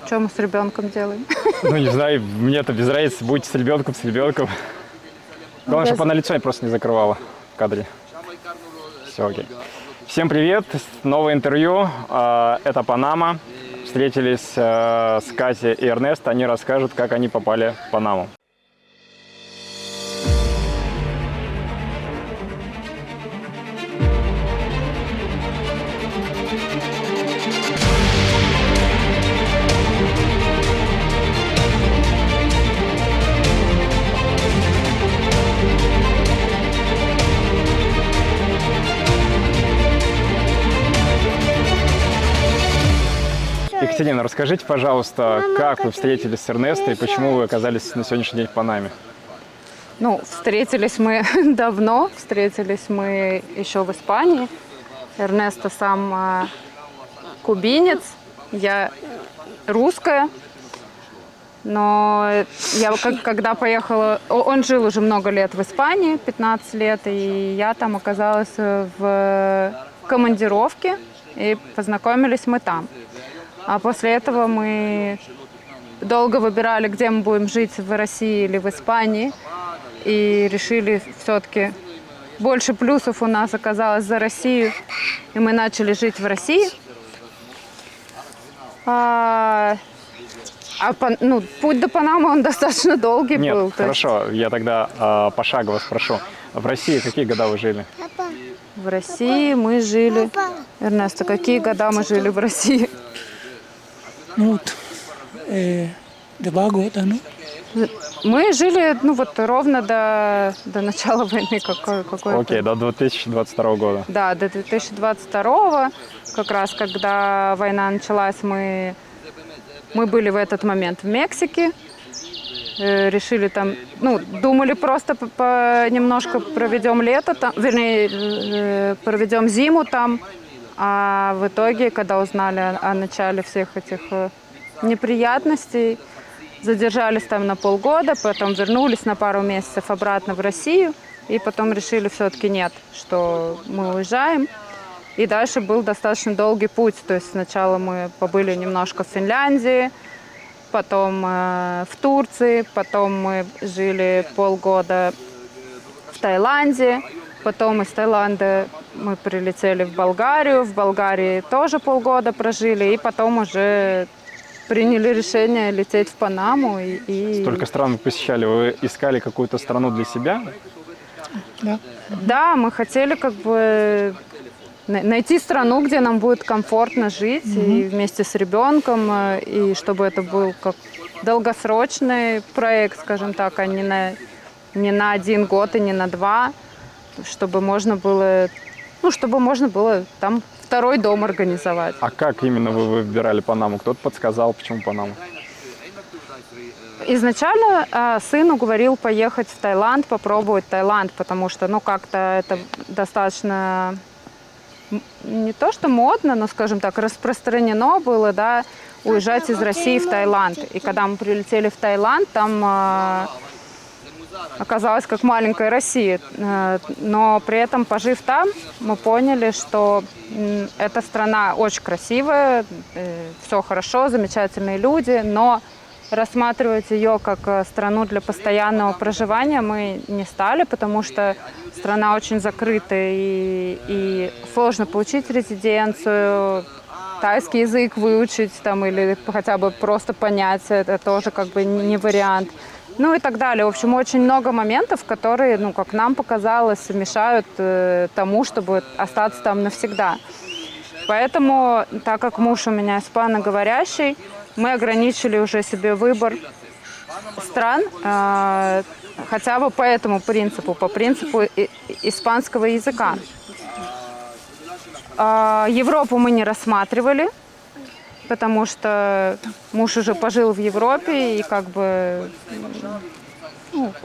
Что мы с ребенком делаем? Ну, не знаю, мне-то без разницы, будете с ребенком, с ребенком. Главное, чтобы она лицо просто не закрывала в кадре. Все, окей. Всем привет, новое интервью. Это Панама. Встретились с Катей и Эрнесто. Они расскажут, как они попали в Панаму. Екатерина, расскажите, пожалуйста, как вы встретились с Эрнесто и почему вы оказались на сегодняшний день в Панаме? Ну, встретились мы давно, встретились мы еще в Испании. Эрнесто сам кубинец, я русская. Но я когда поехала, он жил уже много лет в Испании, 15 лет, и я там оказалась в командировке, и познакомились мы там. А после этого мы долго выбирали, где мы будем жить, в России или в Испании. И решили все-таки, больше плюсов у нас оказалось за Россию. И мы начали жить в России. Путь до Панамы, он достаточно долгий был. Нет, хорошо, я тогда пошагово спрошу. В России какие года вы жили? В России мы жили... Эрнесто, какие года мы жили в России? 2 года, ну. Мы жили, ровно до начала войны. Окей, до 2022 года. Да, до 2022, как раз когда война началась, мы были в этот момент в Мексике. Решили там, думали просто немножко проведем лето там, вернее, проведем зиму там. А в итоге, когда узнали о начале всех этих неприятностей, задержались там на полгода, потом вернулись на пару месяцев обратно в Россию, и потом решили все-таки нет, что мы уезжаем. И дальше был достаточно долгий путь. То есть сначала мы побыли немножко в Финляндии, потом в Турции, потом мы жили полгода в Таиланде, потом из Таиланда мы прилетели в Болгарии тоже полгода прожили, и потом уже приняли решение лететь в Панаму. Столько стран вы посещали, вы искали какую-то страну для себя? Да. Да, мы хотели найти страну, где нам будет комфортно жить, и вместе с ребенком, и чтобы это был как долгосрочный проект, скажем так, а не на 1 год и не на 2, чтобы можно было там второй дом организовать. А как именно вы выбирали Панаму? Кто-то подсказал, почему Панаму? Изначально сын уговорил поехать в Таиланд, попробовать Таиланд, потому что, как-то это достаточно не то что модно, но, скажем так, распространено было, да, уезжать из России в Таиланд. И когда мы прилетели в Таиланд, там оказалось как маленькая Россия. Но при этом, пожив там, мы поняли, что эта страна очень красивая, все хорошо, замечательные люди, но рассматривать ее как страну для постоянного проживания мы не стали, потому что страна очень закрытая и сложно получить резиденцию, тайский язык выучить там, или хотя бы просто понять, это тоже не вариант. И так далее. В общем, очень много моментов, которые, как нам показалось, мешают тому, чтобы остаться там навсегда. Поэтому, так как муж у меня испаноговорящий, мы ограничили уже себе выбор стран хотя бы по этому принципу, по принципу испанского языка. Европу мы не рассматривали, потому что муж уже пожил в Европе, и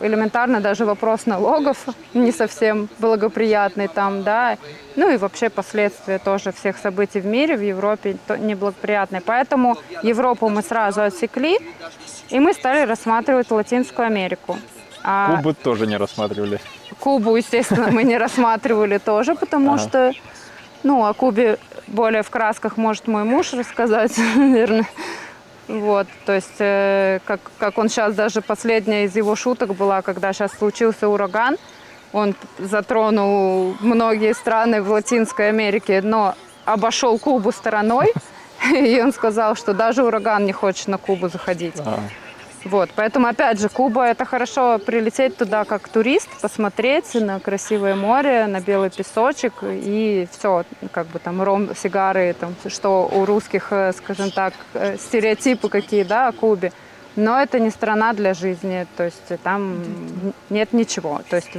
элементарно даже вопрос налогов не совсем благоприятный там, да. И вообще последствия тоже всех событий в мире, в Европе неблагоприятные. Поэтому Европу мы сразу отсекли, и мы стали рассматривать Латинскую Америку. Кубу тоже не рассматривали? Кубу, естественно, мы не рассматривали тоже, потому что, о Кубе более в красках может мой муж рассказать, наверное. Вот, то есть, как он сейчас, даже последняя из его шуток была, когда сейчас случился ураган, он затронул многие страны в Латинской Америке, но обошел Кубу стороной, и он сказал, что даже ураган не хочет на Кубу заходить. Вот, поэтому, опять же, Куба – это хорошо прилететь туда как турист, посмотреть на красивое море, на белый песочек и все, как бы там ром, сигары, там, что у русских, скажем так, стереотипы какие, да, о Кубе. Но это не страна для жизни, то есть там нет ничего, то есть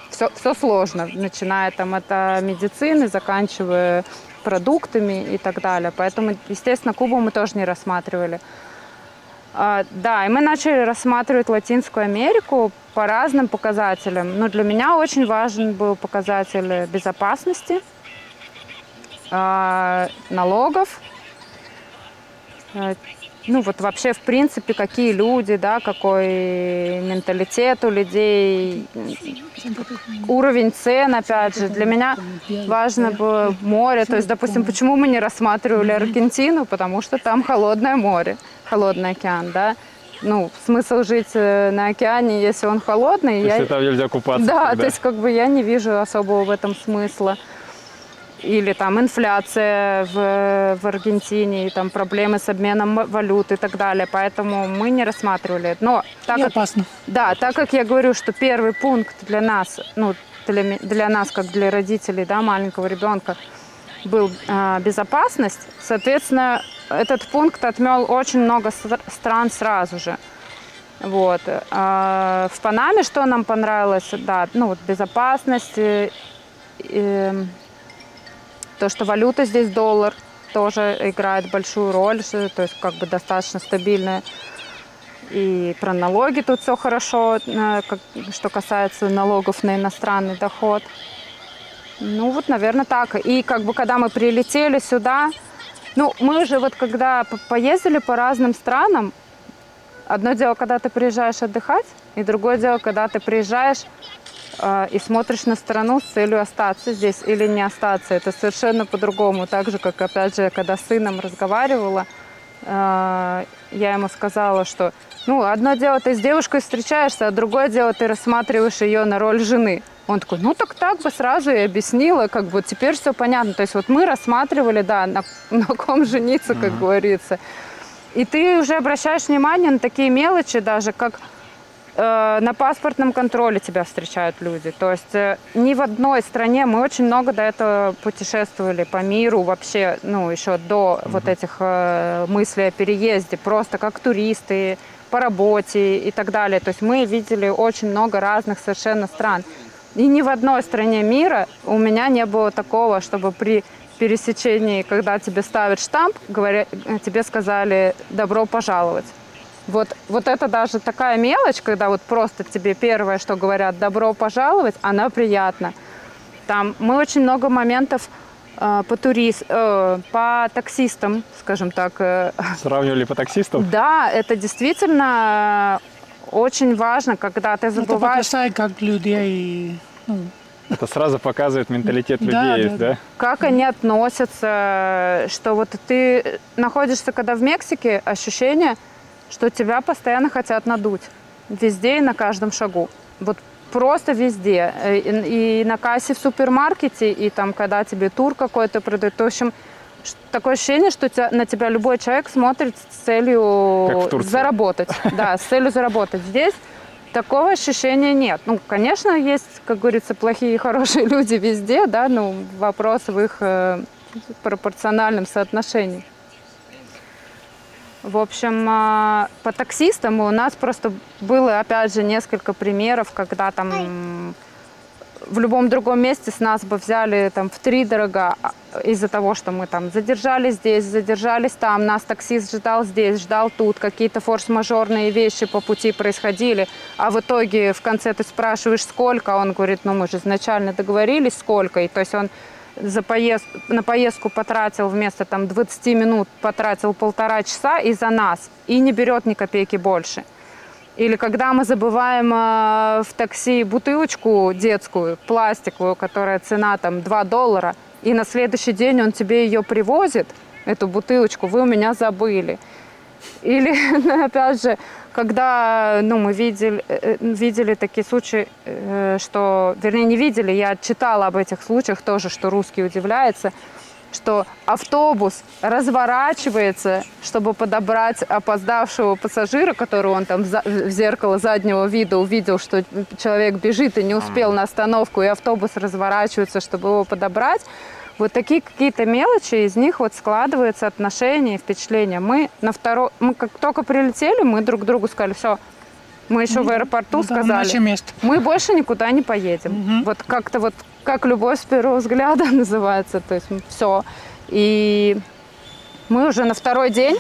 все сложно, начиная там от медицины, заканчивая продуктами и так далее. Поэтому, естественно, Кубу мы тоже не рассматривали. Да, и мы начали рассматривать Латинскую Америку по разным показателям. Но для меня очень важен был показатель безопасности, налогов, ну вот вообще в принципе какие люди, да, какой менталитет у людей, уровень цен, опять же. Для меня важно было море. То есть, допустим, почему мы не рассматривали Аргентину? Потому что там холодное море, холодный океан, да. Ну, смысл жить на океане, если он холодный. Если там нельзя купаться. Да, тогда. то есть как бы я не вижу особого в этом смысла. Или там инфляция в Аргентине, и там проблемы с обменом валют и так далее. Поэтому мы не рассматривали это. Но так как, опасно. да, так как я говорю, что первый пункт для нас, ну, для нас, как для родителей, да, маленького ребенка, был безопасность, соответственно, этот пункт отмел очень много стран сразу же. Вот. В Панаме что нам понравилось? Да, ну вот безопасность, то, что валюта здесь доллар, тоже играет большую роль, то есть как бы достаточно стабильная. И про налоги тут все хорошо, что касается налогов на иностранный доход. Ну вот, наверное, так. И как бы когда мы прилетели сюда, ну мы же вот когда поездили по разным странам, одно дело, когда ты приезжаешь отдыхать, и другое дело, когда ты приезжаешь и смотришь на страну с целью остаться здесь или не остаться. Это совершенно по-другому. Так же, как, опять же, когда с сыном разговаривала, я ему сказала, что ну, одно дело, ты с девушкой встречаешься, а другое дело, ты рассматриваешь ее на роль жены. Он такой, ну так бы сразу и объяснила, как бы теперь все понятно. То есть вот мы рассматривали, да, на ком жениться, как говорится. И ты уже обращаешь внимание на такие мелочи даже, как на паспортном контроле тебя встречают люди. То есть ни в одной стране, мы очень много до этого путешествовали по миру вообще, ну, еще до вот этих мыслей о переезде, просто как туристы, по работе и так далее. То есть мы видели очень много разных совершенно стран. И ни в одной стране мира у меня не было такого, чтобы при пересечении, когда тебе ставят штамп, тебе сказали «добро пожаловать». Вот это даже такая мелочь, когда вот просто тебе первое, что говорят «добро пожаловать», она приятна. Там мы очень много моментов по таксистам, скажем так. Сравнивали по таксистам? Да, это действительно очень важно, когда ты забываешь... Это показать, как людей... Ну, это сразу показывает менталитет людей, да? Как они относятся, что вот ты находишься, когда в Мексике, ощущение, что тебя постоянно хотят надуть. Везде и на каждом шагу. Вот просто везде. И на кассе в супермаркете, и там, когда тебе тур какой-то продают. В общем, такое ощущение, что на тебя любой человек смотрит с целью заработать. Да, с целью заработать. Здесь такого ощущения нет. Ну, конечно, есть, как говорится, плохие и хорошие люди везде, да, но вопрос в их пропорциональном соотношении. В общем, по таксистам у нас просто было, опять же, несколько примеров, когда там в любом другом месте с нас бы взяли там втридорога из-за того, что мы там задержались здесь, задержались там, нас таксист ждал здесь, ждал тут, какие-то форс-мажорные вещи по пути происходили, а в итоге в конце ты спрашиваешь, сколько, он говорит, ну мы же изначально договорились, сколько, и то есть он на поездку потратил вместо там 20 минут, потратил 1,5 часа из-за нас и не берет ни копейки больше. Или когда мы забываем в такси бутылочку детскую, пластиковую, которая цена там $2, и на следующий день он тебе ее привозит, эту бутылочку, вы у меня забыли. Или, опять же, когда мы видели такие случаи, что, вернее, не видели, я читала об этих случаях тоже, что русские удивляются, что автобус разворачивается, чтобы подобрать опоздавшего пассажира, которого он там в зеркало заднего вида увидел, что человек бежит и не успел на остановку, и автобус разворачивается, чтобы его подобрать. Вот такие какие-то мелочи, из них вот складываются отношения и впечатления. Мы как только прилетели, мы друг другу сказали, все, мы еще в аэропорту сказали, наше место. мы больше никуда не поедем. Вот как-то вот как любовь с первого взгляда называется, то есть все. И мы уже на второй день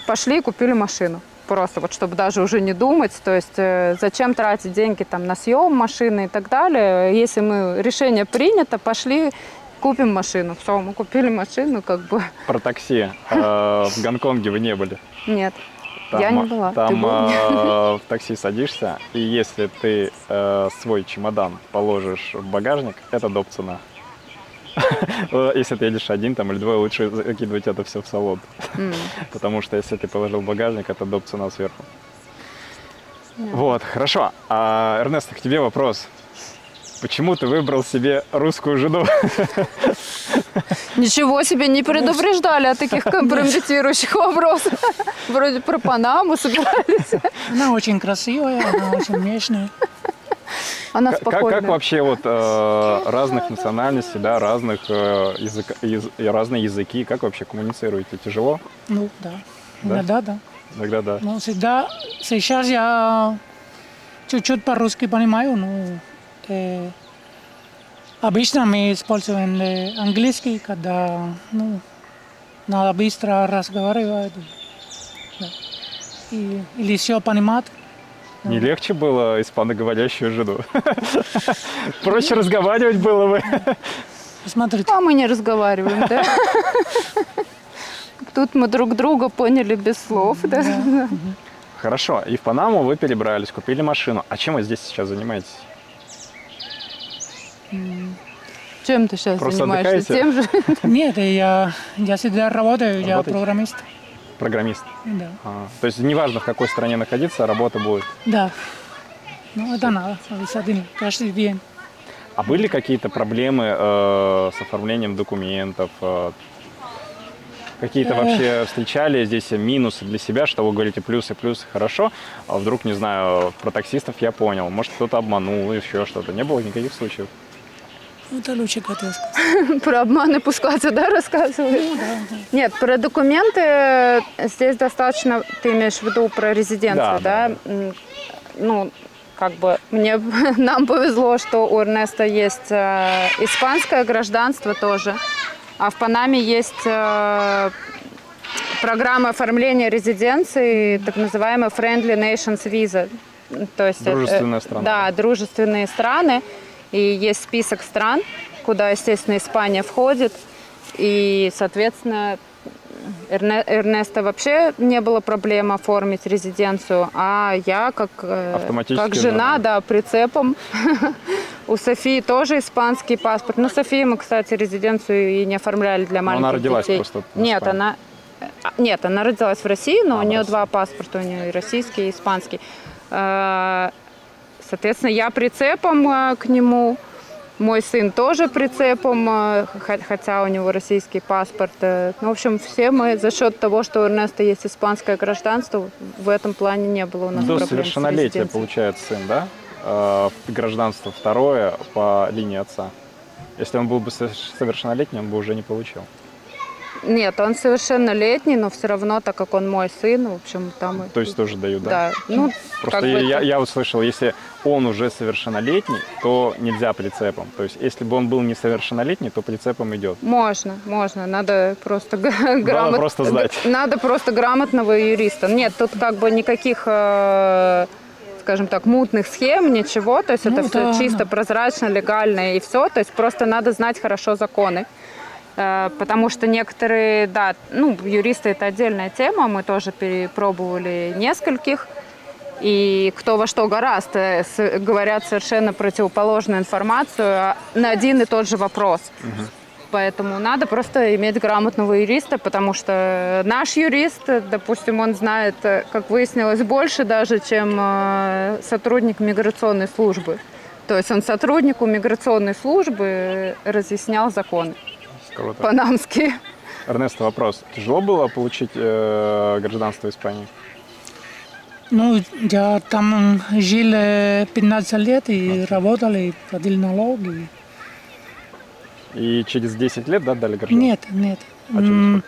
пошли и купили машину. Просто вот, чтобы даже уже не думать, то есть зачем тратить деньги там на съем машины и так далее. Если решение принято, пошли, купим машину. Все, мы купили машину, как бы. Про такси. В Гонконге вы не были? Нет, я не была. Там Ты был? в такси садишься, и если ты свой чемодан положишь в багажник, это доп. Цена. Если ты едешь один там, или двое, лучше закидывать это все в салон. Потому что если ты положил в багажник, это доп. Цена сверху. Вот, хорошо. Эрнест, к тебе вопрос. Почему ты выбрал себе русскую жену? Ничего себе, не предупреждали о таких компрометирующих вопросах. Вроде про Панаму собирались. Она очень красивая, она очень внешняя. Она спокойная. Как вообще вот разных национальностей, да, разные языки, как вообще коммуницируете? Тяжело? Ну, да. Иногда, да. Иногда да. Ну, сейчас я чуть-чуть по-русски понимаю, но обычно мы используем английский, когда надо быстро разговаривать. Да. Или все понимать. Не легче было испаноговорящую жену? Проще разговаривать было бы. Смотрите. А мы не разговариваем, да? Тут мы друг друга поняли без слов, да? Хорошо, и в Панаму вы перебрались, купили машину. А чем вы здесь сейчас занимаетесь? Чем ты сейчас Просто занимаешься? отдыхаете? Тем же? Нет, я всегда работаю, я Работаете? программист. Программист. Да. То есть неважно, в какой стране находиться, работа будет. Да. Ну, это надо, обязательно, каждый день. А были какие-то проблемы с оформлением документов? Какие-то вообще встречали здесь минусы для себя, что вы говорите плюсы, хорошо, а вдруг, не знаю, про таксистов я понял, может кто-то обманул, еще что-то. Не было никаких случаев? Это лучше, как я сказал. Про обманы пускаться, да, рассказываешь? Нет, про документы здесь достаточно, ты имеешь в виду про резиденцию, да? Ну, как бы нам повезло, что у Эрнеста есть испанское гражданство тоже, а в Панаме есть программа оформления резиденции, так называемая Friendly Nations Visa. То есть, дружественная страна. Да, дружественные страны. И есть список стран, куда, естественно, Испания входит. И, соответственно, Эрнеста вообще не было проблем оформить резиденцию, а я как жена, да, прицепом. У Софии тоже испанский паспорт. Ну, Софии мы, кстати, резиденцию и не оформляли для маленьких детей. Она родилась просто в Испании. Нет, она родилась в России, но у нее два паспорта, у нее и российский, и испанский. Соответственно, я прицепом к нему, мой сын тоже прицепом, хотя у него российский паспорт. Ну, в общем, все мы за счет того, что у Эрнеста есть испанское гражданство, в этом плане не было у нас проблем. До совершеннолетия получает сын, да? Гражданство второе по линии отца. Если он был бы совершеннолетний, он бы уже не получил. Нет, он совершеннолетний, но все равно, так как он мой сын, в общем, там... То есть тоже дают, да? Да. Ну, просто я услышал, если он уже совершеннолетний, то нельзя прицепом. То есть если бы он был несовершеннолетний, то прицепом идет. Можно. Надо просто Надо просто знать. Надо просто грамотного юриста. Нет, тут как бы никаких, скажем так, мутных схем, ничего. То есть это все чисто прозрачно, легально и все. То есть просто надо знать хорошо законы. Потому что некоторые, да, юристы это отдельная тема, мы тоже перепробовали нескольких, и кто во что горазд, говорят совершенно противоположную информацию на один и тот же вопрос. Поэтому надо просто иметь грамотного юриста, потому что наш юрист, допустим, он знает, как выяснилось, больше даже, чем сотрудник миграционной службы. То есть он сотруднику миграционной службы разъяснял законы Круто. панамские. Эрнесто, вопрос. Тяжело было получить гражданство Испании? Ну, я там жил 15 лет и работал, и платил налоги. И через 10 лет, да, дали гражданство? Нет, нет. А через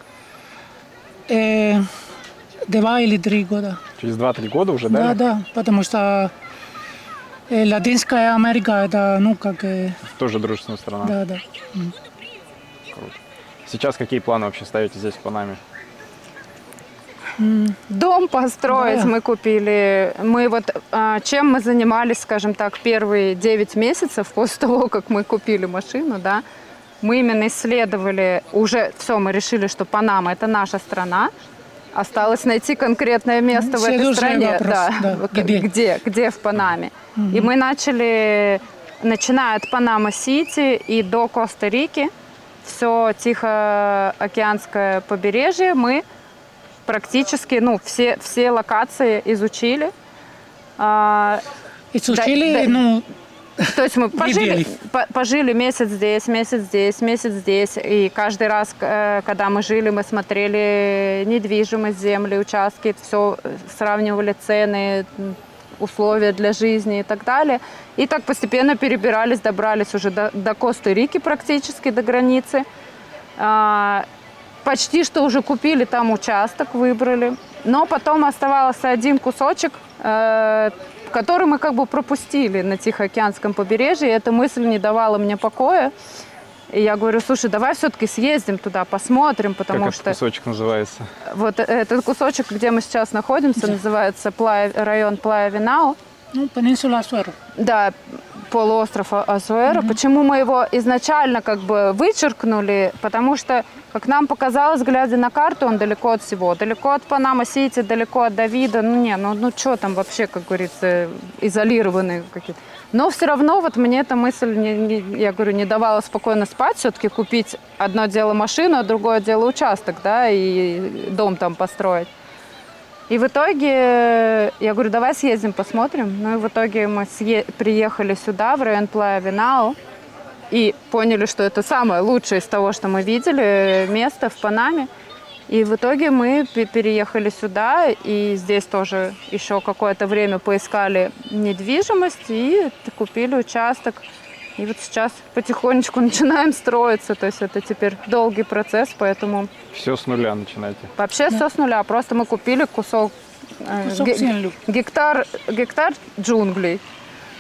сколько? 2 или 3 года. Через 2-3 года уже Да, дали? да, потому что Латинская Америка это, ну, как, Тоже дружественная страна. да, да. Круто. Сейчас какие планы вообще ставите здесь, в Панаме? Дом построить Да. мы купили. Мы вот чем мы занимались, скажем так, первые 9 месяцев после того, как мы купили машину, да, мы именно исследовали, уже все, мы решили, что Панама – это наша страна. Осталось найти конкретное место в этой Следующий стране, вопрос, да, где в Панаме. И мы начали, начиная от Панама-Сити и до Коста-Рики, все Тихоокеанское побережье, мы практически, ну, все локации изучили. Изучили, Да, да. ну, То есть мы Видели. пожили месяц здесь, месяц здесь, месяц здесь. И каждый раз, когда мы жили, мы смотрели недвижимость, земли, участки, все сравнивали цены, условия для жизни и так далее. И так постепенно перебирались, добрались уже до Коста-Рики практически, до границы. Почти что уже купили там участок, выбрали. Но потом оставался один кусочек, который мы как бы пропустили на Тихоокеанском побережье. И эта мысль не давала мне покоя. И я говорю, слушай, давай все-таки съездим туда, посмотрим, потому Как что... этот кусочек называется? Вот этот кусочек, где мы сейчас находимся, называется район Плая-Винау. ну, Пенинсула Асуэро. Да, полуостров Асуэро. Почему мы его изначально как бы вычеркнули? Потому что, как нам показалось, глядя на карту, он далеко от всего. Далеко от Панама-Сити, далеко от Давида. Ну что там вообще, как говорится, изолированные какие-то. Но все равно вот мне эта мысль, я говорю, не давала спокойно спать. Все-таки купить одно дело машину, а другое дело участок, да, и дом там построить. И в итоге я говорю, давай съездим, посмотрим. Ну и в итоге мы приехали сюда, в район Плая-Винау, и поняли, что это самое лучшее из того, что мы видели, место в Панаме. И в итоге мы переехали сюда, и здесь тоже еще какое-то время поискали недвижимость и купили участок. И вот сейчас потихонечку начинаем строиться, то есть это теперь долгий процесс, поэтому... Все с нуля начинаете. Вообще все с нуля, просто мы купили кусок, Кусок земли. гектар джунглей,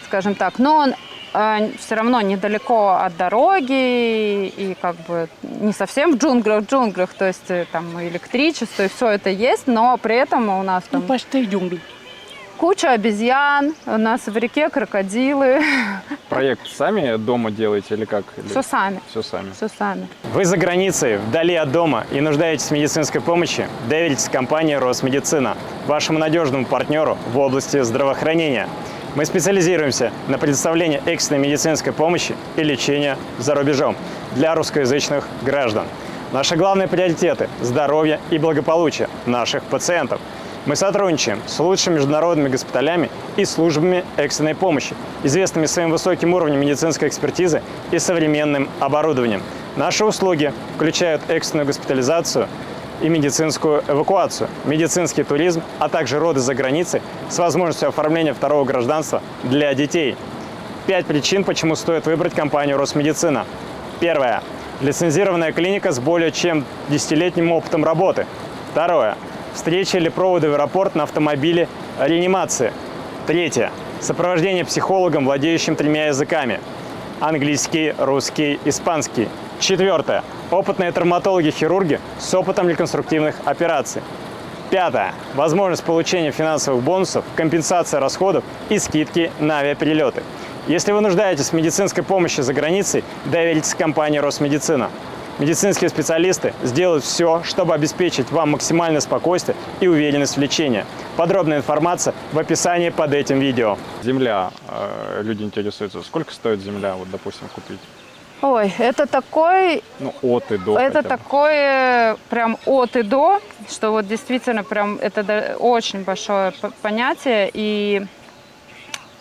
скажем так. Но он все равно недалеко от дороги и как бы не совсем в джунглях, то есть там электричество и все это есть, но при этом у нас Ну, там почти джунгли. куча обезьян, у нас в реке крокодилы, Проект сами дома делаете или как? все сами, Все сами. все сами. Вы за границей, вдали от дома и нуждаетесь в медицинской помощи? Доверьтесь компании «Росмедицина», вашему надежному партнеру в области здравоохранения. Мы специализируемся на предоставлении экстренной медицинской помощи и лечения за рубежом для русскоязычных граждан. Наши главные приоритеты – здоровье и благополучие наших пациентов. Мы сотрудничаем с лучшими международными госпиталями и службами экстренной помощи, известными своим высоким уровнем медицинской экспертизы и современным оборудованием. Наши услуги включают экстренную госпитализацию и медицинскую эвакуацию, медицинский туризм, а также роды за границей с возможностью оформления второго гражданства для детей. 5 причин, почему стоит выбрать компанию «Росмедицина». Первое. Лицензированная клиника с более чем 10-летним опытом работы. Второе. Встречи или проводы в аэропорт на автомобиле реанимации. Третье. Сопровождение психологом, владеющим 3 языками. Английский, русский, испанский. Четвертое. Опытные травматологи-хирурги с опытом реконструктивных операций. Пятое. Возможность получения финансовых бонусов, компенсация расходов и скидки на авиаперелеты. Если вы нуждаетесь в медицинской помощи за границей, доверьтесь компании «Росмедицина». Медицинские специалисты сделают все, чтобы обеспечить вам максимальное спокойствие и уверенность в лечении. Подробная информация в описании под этим видео. Земля, люди интересуются, сколько стоит земля, вот, допустим, купить? Ой, это такой, Ну, от и до. это хотя бы. такое прям от и до, что вот действительно прям это очень большое понятие. И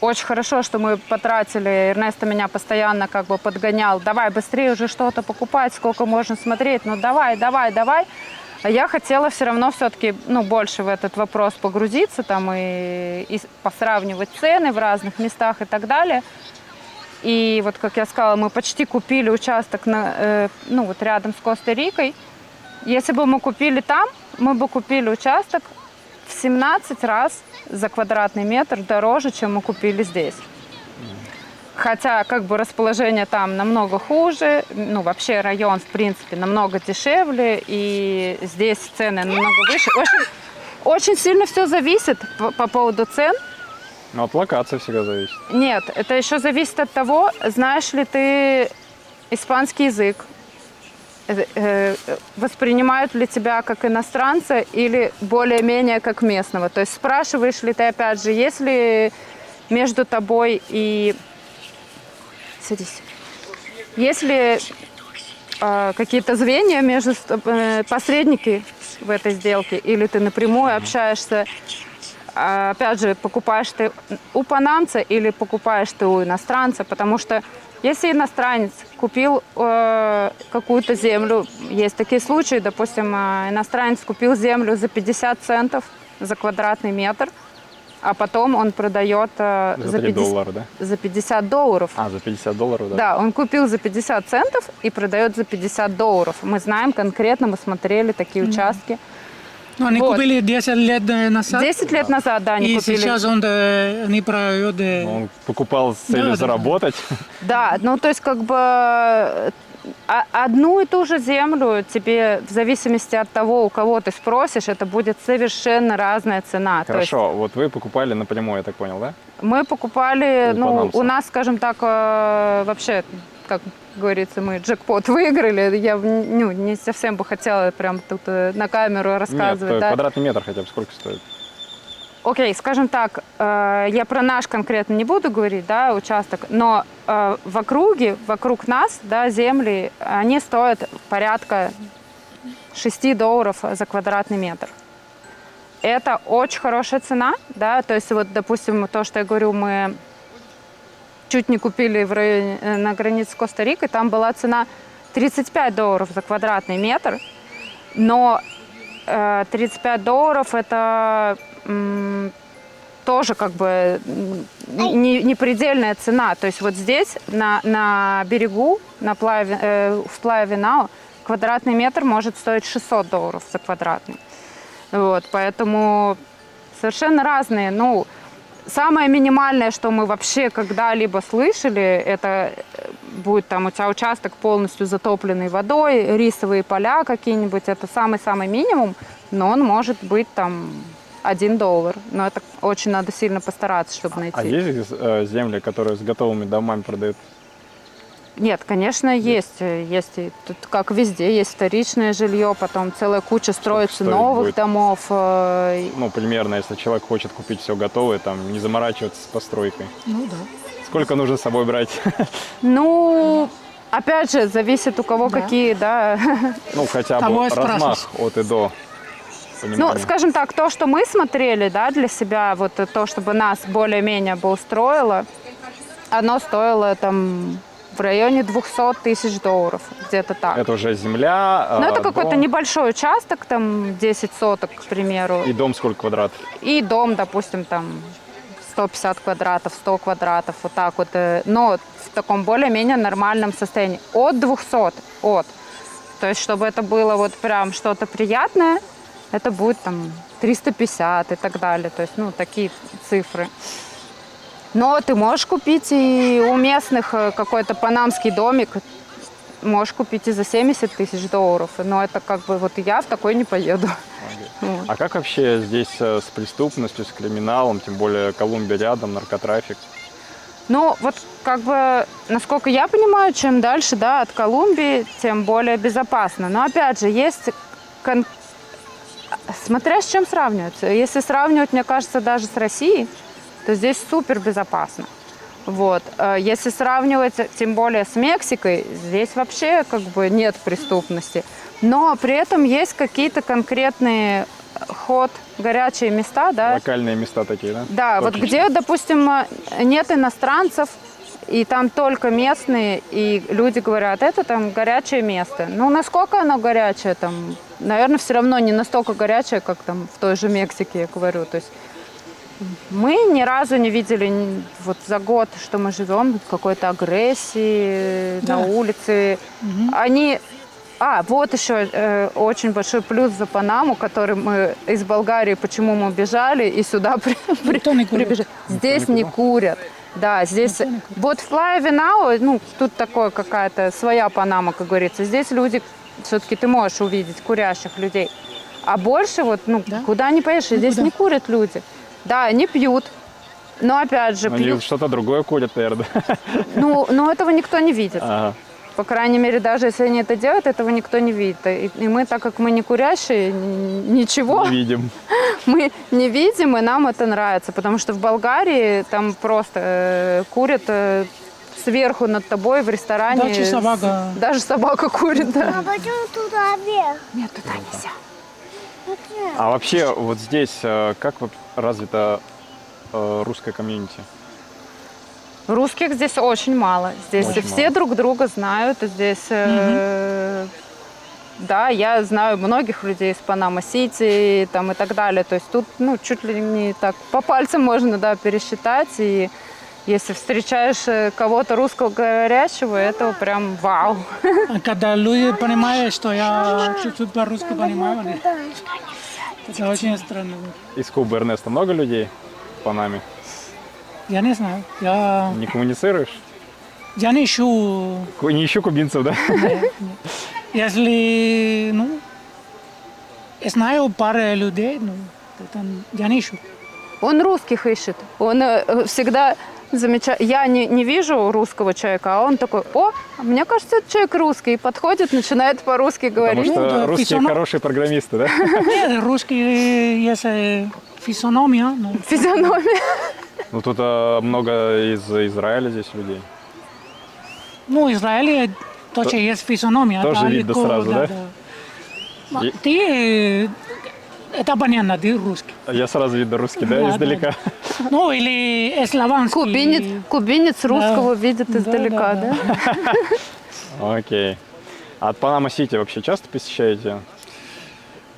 очень хорошо, что мы потратили, Эрнесто меня постоянно как бы подгонял, давай быстрее уже что-то покупать, сколько можно смотреть, ну давай. А я хотела все равно все-таки больше в этот вопрос погрузиться там и посравнивать цены в разных местах и так далее. И вот, как я сказала, мы почти купили участок вот рядом с Коста-Рикой. Если бы мы купили там, мы бы купили участок в 17 раз за квадратный метр дороже, чем мы купили здесь. Хотя как бы расположение там намного хуже, вообще район в принципе намного дешевле, и здесь цены намного выше. Очень сильно все зависит по поводу цен. Ну, от локации всегда зависит. Нет, это еще зависит от того, знаешь ли ты испанский язык, воспринимают ли тебя как иностранца или более-менее как местного. То есть спрашиваешь ли ты, опять же, есть ли между тобой и... Садись. Есть ли какие-то звенья между посредники в этой сделке, или ты напрямую общаешься, опять же, покупаешь ты у панамца или покупаешь ты у иностранца, потому что если иностранец купил какую-то землю, есть такие случаи, допустим, иностранец купил землю за 50 центов за квадратный метр, а потом он продает За $3, да? за $50. А, за $50, да? Да, он купил за 50 центов и продает за $50. Мы знаем конкретно, мы смотрели такие участки. Ну, они Вот. купили 10 лет назад. 10 лет назад, да, они И купили. сейчас они продают... Ну, он покупал с целью Да. заработать. Да, то есть как бы одну и ту же землю тебе, в зависимости от того, у кого ты спросишь, это будет совершенно разная цена. То есть Хорошо, вот вы покупали напрямую, я так понял, да? мы покупали, У панамца. у нас, скажем так, вообще, как говорится, мы джекпот выиграли. Я не совсем бы хотела прям тут на камеру рассказывать. Нет, да. квадратный метр хотя бы сколько стоит? Окей, скажем так, я про наш конкретно не буду говорить, да, участок, но в округе, вокруг нас, да, земли, они стоят порядка $6 за квадратный метр. Это очень хорошая цена, да, то есть вот, допустим, то, что я говорю, мы чуть не купили в районе, на границе с Коста-Рикой, там была цена $35 за квадратный метр, но $35 это тоже как бы не предельная цена. То есть вот здесь, на берегу, в Плая-Винау, квадратный метр может стоить $600 за квадратный. Вот, поэтому совершенно разные. Самое минимальное, что мы вообще когда-либо слышали, это будет там у тебя участок полностью затопленный водой, рисовые поля какие-нибудь, это самый-самый минимум, но он может быть там $1. Но это очень надо сильно постараться, чтобы найти. А есть земли, которые с готовыми домами продают? Нет, конечно, есть. Есть и тут, как везде, есть вторичное жилье, потом целая куча строится стоит новых будет? домов. Ну, примерно, если человек хочет купить все готовое, там, не заморачиваться с постройкой. Ну да. Сколько нужно с собой брать? Опять же, зависит у кого Да. какие, да. Ну, хотя Кого бы спрашивать? размах от и до. Понимание. Скажем так, то, что мы смотрели, да, для себя, вот то, чтобы нас более-менее бы устроило, оно стоило там в районе $200 000, где-то так. Это уже земля, Но это какой-то дом. небольшой участок, там 10 соток, к примеру. И дом сколько квадратов? И дом, допустим, там 150 квадратов, 100 квадратов, вот так вот. Но в таком более-менее нормальном состоянии. От 200, То есть, чтобы это было вот прям что-то приятное, это будет там 350 и так далее. То есть, такие цифры. Но ты можешь купить и у местных какой-то панамский домик, можешь купить и за $70 000. Но это как бы вот я в такой не поеду. Вот. А как вообще здесь с преступностью, с криминалом, тем более Колумбия рядом, наркотрафик? Вот как бы, насколько я понимаю, чем дальше, да, от Колумбии, тем более безопасно. Но опять же, есть смотря с чем сравнивать. Если сравнивать, мне кажется, даже с Россией, то здесь супер безопасно. Вот. Если сравнивать, тем более с Мексикой, здесь вообще как бы нет преступности. Но при этом есть какие-то конкретные горячие места, да? Локальные места такие, да? Да, вот Точечки. где, допустим, нет иностранцев, и там только местные, и люди говорят, это там горячее место. Ну, насколько оно горячее там? Наверное, все равно не настолько горячее, как там в той же Мексике, я говорю. То есть мы ни разу не видели вот за год, что мы живем, какой-то агрессии Да. на улице. Они... вот еще очень большой плюс за Панаму, который мы из Болгарии, почему мы бежали и сюда Никто не курит. прибежали. Здесь не курят. Да, здесь вот в Плая-Винау, ну, тут такое какая-то своя Панама, как говорится. Здесь люди, все-таки ты можешь увидеть курящих людей. А больше вот, ну, Да? куда не поедешь, здесь не курят люди. Да, они пьют. Но опять же, Они пьют. что-то другое курят, наверное. Ну, этого никто не видит. Ага. По крайней мере, даже если они это делают, этого никто не видит. И мы, так как мы не курящие, ничего Не видим. мы не видим, и нам это нравится. Потому что в Болгарии там просто курят сверху над тобой в ресторане. Даже собака. Даже собака курит, да. А почему туда вверх? Нет, туда нельзя. А вообще вот здесь как вот развита русская комьюнити? Русских здесь очень мало. Здесь Очень все мало. друг друга знают. Здесь, да, я знаю многих людей из Панама-Сити там, и так далее. То есть тут, ну, чуть ли не так по пальцам можно, да, пересчитать. И если встречаешь кого-то русскоговорящего, это прям вау. Когда люди понимают, что я чуть-чуть по-русски понимаю, это очень странно. Из Кубы Эрнеста много людей в Панаме? Я не знаю. Я Не коммуницируешь? не ищу. Не ищу кубинцев, да? Если, ну, знаю пару людей, ну, это я не ищу. Он русских ищет. Он всегда замечает. Я не вижу русского человека, а он такой: о, мне кажется, этот человек русский. И подходит, начинает по-русски Потому говорить. что да, русские физиономия. хорошие программисты, да? Нет, русский есть физиономия. Ну, Физиономия. Ну тут много из Израиля здесь людей. ну, в Израиле тоже есть физиономия. тоже это видно легко, сразу, да? да? И- Ты, это понятно, ты русский. Я сразу видно русский, да, Да, издалека. Ну, или славянский. Кубинец русского видит Да, издалека, да, да? Окей. А от Панама-Сити вообще часто посещаете?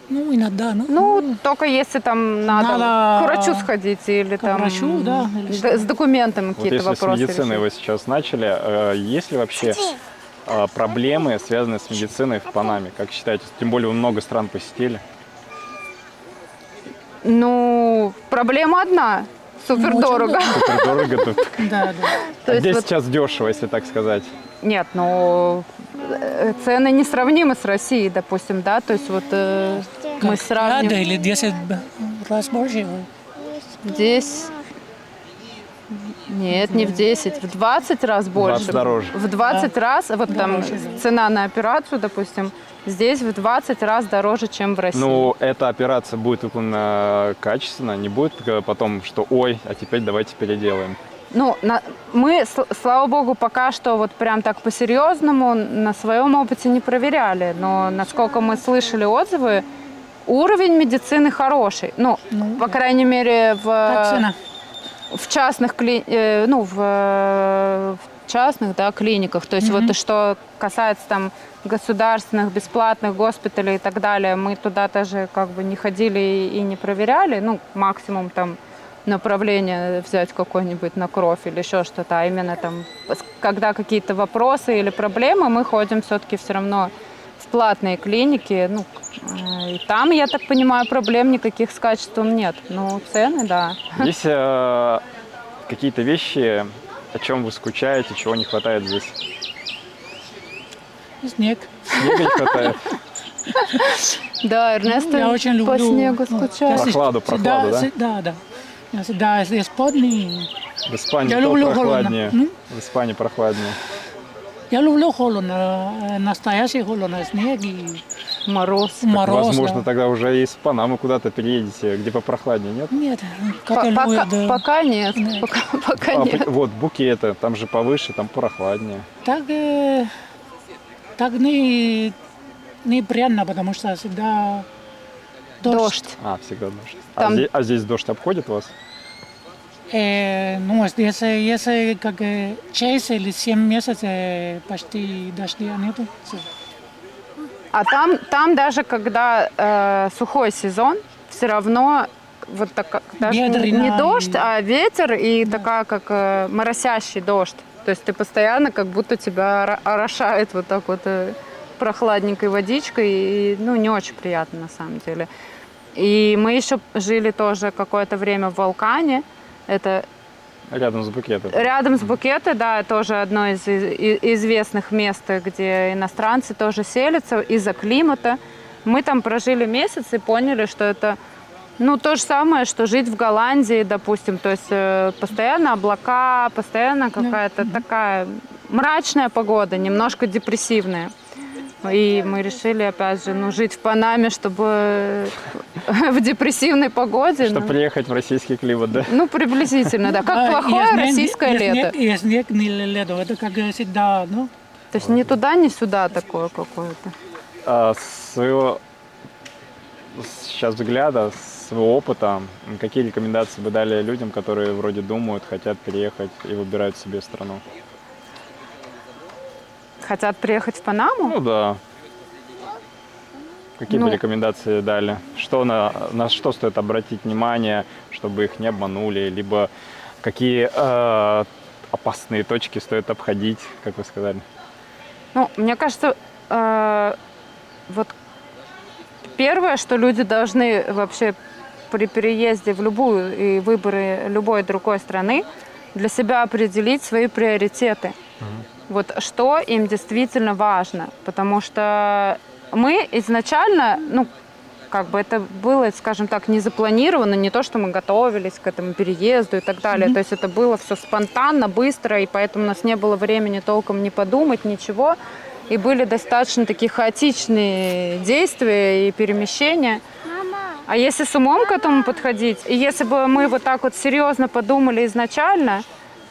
Ну, иногда, ну. Ну, только если там надо Надо к врачу сходить или к там врачу, да, или с документами Вот какие-то если с вопросы медициной решить. вы сейчас начали, есть ли вообще проблемы, связанные с медициной в Панаме? Как считаете? Тем более вы много стран посетили. Ну, проблема одна. Супер дорого. Супер дорого тут. Да, да. То А есть здесь вот- сейчас дешево, если так сказать. Нет, ну цены несравнимы с Россией, допустим, да. То есть вот мы Как сравним. ряда или 10 раз больше. Здесь нет, не в 10, в 20 раз больше. 20 дороже. В 20 раз, вот там Дороже, да. цена на операцию, допустим, здесь в 20 раз дороже, чем в России. Ну, эта операция будет выполнена качественно, не будет потом, что ой, а теперь давайте переделаем. Ну, мы, слава богу, пока что вот прям так по-серьезному на своем опыте не проверяли. Но насколько мы слышали отзывы, уровень медицины хороший. Ну, по крайней мере, Как цена? в частных, в частных, да, клиниках. То есть вот что касается там государственных, бесплатных госпиталей и так далее, мы туда даже как бы не ходили и не проверяли. Ну, максимум там направление взять какое-нибудь на кровь или еще что-то. А именно там, когда какие-то вопросы или проблемы, мы ходим все-таки все равно в платные клиники. Ну, и там, я так понимаю, проблем никаких с качеством нет. Ну, цены, да. Есть какие-то вещи, о чем вы скучаете, чего не хватает здесь? Снег. Снега не хватает? Да, Эрнест Я очень люблю. по снегу ну, скучает. Прохладу, всегда- да? Да, да. Я всегда здесь подний. В Испании Я то люблю прохладнее. холодно. В Испании прохладнее. Я люблю холодно, настоящий холодно, снег. И Мороз. Мороз. Возможно, да. тогда уже из Панамы куда-то переедете, где попрохладнее, нет? Нет, Каталуния, да. Пока нет. Нет. Пока нет. Вот Букеты, там же повыше, там прохладнее. Так неприятно, потому что всегда дождь. Всегда дождь. Там- А здесь дождь обходит вас? Ну, если как 6 или 7 месяцев почти дождя нету. А там даже когда сухой сезон, все равно вот так, даже не Ветрено дождь, и- а ветер и такая как моросящий дождь. То есть ты постоянно как будто тебя орошает вот так вот прохладненькой водичкой. И, ну, не очень приятно на самом деле. И мы еще жили тоже какое-то время в Вулкане. Это Рядом с Букетом. рядом с Букетой, да, тоже одно из известных мест, где иностранцы тоже селятся из-за климата. Мы там прожили месяц и поняли, что это, ну, то же самое, что жить в Голландии, допустим. То есть постоянно облака, постоянно какая-то такая мрачная погода, немножко депрессивная. И мы решили, опять же, ну, жить в Панаме, чтобы в депрессивной погоде. Чтобы приехать в российский климат, да? Ну, приблизительно, да. Как плохое российское лето. И снег, не лето. Это как всегда, ну. То есть ни туда, ни сюда такое какое-то. С своего сейчас взгляда, с своего опыта, какие рекомендации бы дали людям, которые вроде думают, хотят переехать и выбирают себе страну? Хотят приехать в Панаму? Ну да. Какие бы рекомендации дали? Что на что стоит обратить внимание, чтобы их не обманули? Либо какие опасные точки стоит обходить, как вы сказали? Ну, мне кажется, вот первое, что люди должны вообще при переезде в любую и выборе любой другой страны для себя определить свои приоритеты. Вот что им действительно важно. Потому что мы изначально, ну, как бы это было, скажем так, не запланировано, не то, что мы готовились к этому переезду и так далее. То есть это было все спонтанно, быстро, и поэтому у нас не было времени толком ни подумать, ничего. И были достаточно такие хаотичные действия и перемещения. А если с умом к этому подходить, и если бы мы вот так вот серьезно подумали изначально,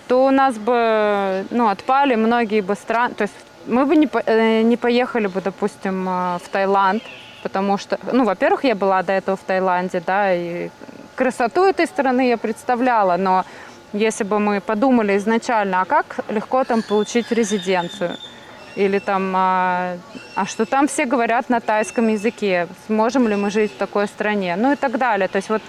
то у нас бы, ну, отпали многие бы страны. То есть мы бы не поехали бы, допустим, в Таиланд, потому что, ну, во-первых, я была до этого в Таиланде, да, и красоту этой страны я представляла, но если бы мы подумали изначально, а как легко там получить резиденцию? Или там, а что там все говорят на тайском языке, сможем ли мы жить в такой стране, ну и так далее. То есть вот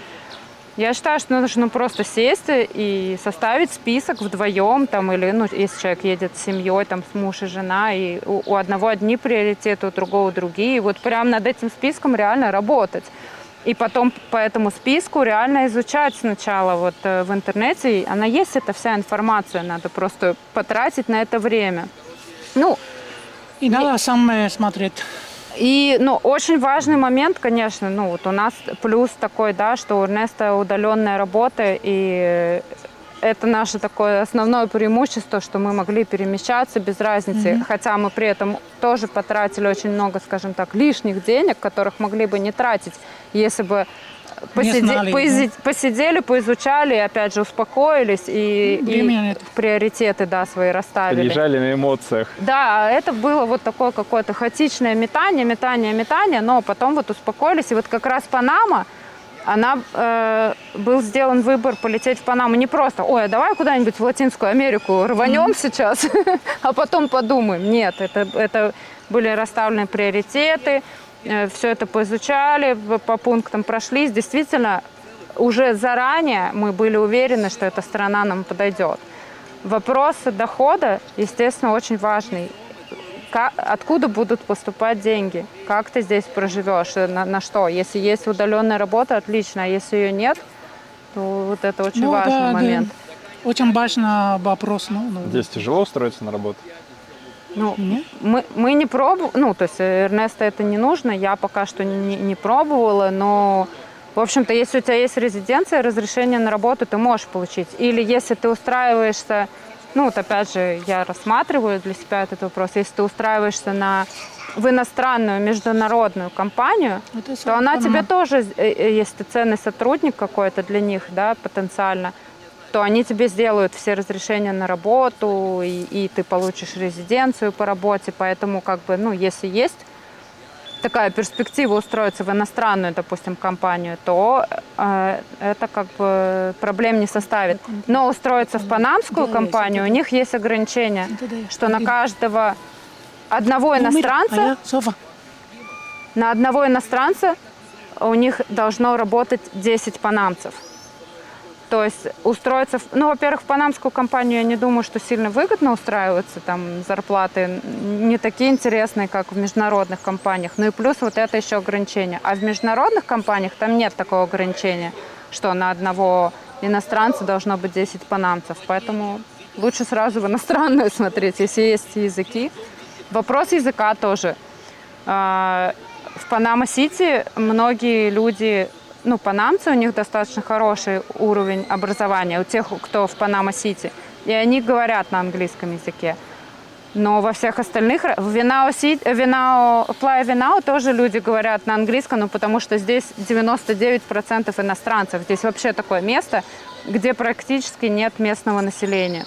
я считаю, что нужно просто сесть и составить список вдвоем, там, или, ну, если человек едет с семьей, там, с муж и жена, и у одного одни приоритеты, у другого другие, и вот прямо над этим списком реально работать. И потом по этому списку реально изучать сначала вот в интернете, она есть, эта вся информация, надо просто потратить на это время. Ну, И надо сам смотреть. и, ну, очень важный момент, конечно, ну, вот у нас плюс такой, да, что у Эрнеста удаленная работа, и это наше такое основное преимущество, что мы могли перемещаться без разницы, хотя мы при этом тоже потратили очень много, скажем так, лишних денег, которых могли бы не тратить, если бы посидели, поизучали, и опять же успокоились и приоритеты, да, свои расставили. Приезжали на эмоциях. Да, это было вот такое какое-то хаотичное метание, но потом вот успокоились. И вот как раз Панама, был сделан выбор полететь в Панаму не просто, ой, а давай куда-нибудь в Латинскую Америку рванем сейчас, а потом подумаем. Нет, это были расставлены приоритеты, все это поизучали, по пунктам прошлись. Действительно, уже заранее мы были уверены, что эта страна нам подойдет. Вопрос дохода, естественно, очень важный. Откуда будут поступать деньги? Как ты здесь проживешь? На что? Если есть удаленная работа, отлично. А если ее нет, то вот это очень важный момент. Да. Очень важный вопрос. Здесь тяжело устроиться на работу? Ну, мы не пробовали, ну, то есть Эрнесту это не нужно, я пока что не пробовала, но, в общем-то, если у тебя есть резиденция, разрешение на работу ты можешь получить. Или если ты устраиваешься, ну, вот опять же, я рассматриваю для себя этот вопрос, если ты устраиваешься на в иностранную международную компанию, то она тебе тоже, если ты ценный сотрудник какой-то для них, да, потенциально, то они тебе сделают все разрешения на работу, и ты получишь резиденцию по работе. Поэтому, как бы, ну, если есть такая перспектива устроиться в иностранную, допустим, компанию, то это как бы проблем не составит. Но устроиться в панамскую компанию, у них есть ограничения, что на каждого одного иностранца, на одного иностранца у них должно работать 10 панамцев. То есть устроиться, ну, во-первых, в панамскую компанию я не думаю, что сильно выгодно устраиваться, там зарплаты не такие интересные, как в международных компаниях. Ну и плюс вот это еще ограничение. А в международных компаниях там нет такого ограничения, что на одного иностранца должно быть 10 панамцев. Поэтому лучше сразу в иностранную смотреть, если есть языки. Вопрос языка тоже. В Панама-Сити многие люди, ну, панамцы, у них достаточно хороший уровень образования, у тех, кто в Панама-Сити, и они говорят на английском языке. Но во всех остальных, в Плая Винау тоже люди говорят на английском, ну, потому что здесь 99% иностранцев. Здесь вообще такое место, где практически нет местного населения.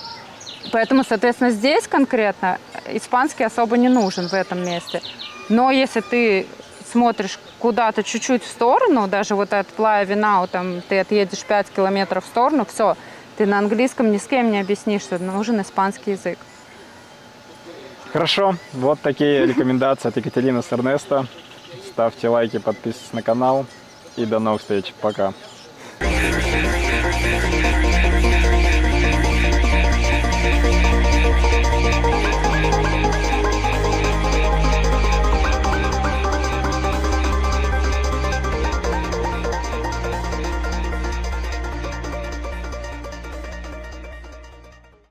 Поэтому, соответственно, здесь конкретно испанский особо не нужен в этом месте. Но если ты смотришь куда-то чуть-чуть в сторону, даже вот от Плая Винау, там ты отъедешь 5 километров в сторону, все, ты на английском ни с кем не объяснишь, что нужен испанский язык. Хорошо, вот такие рекомендации от Екатерины с Эрнесто. Ставьте лайки, подписывайтесь на канал и до новых встреч. Пока.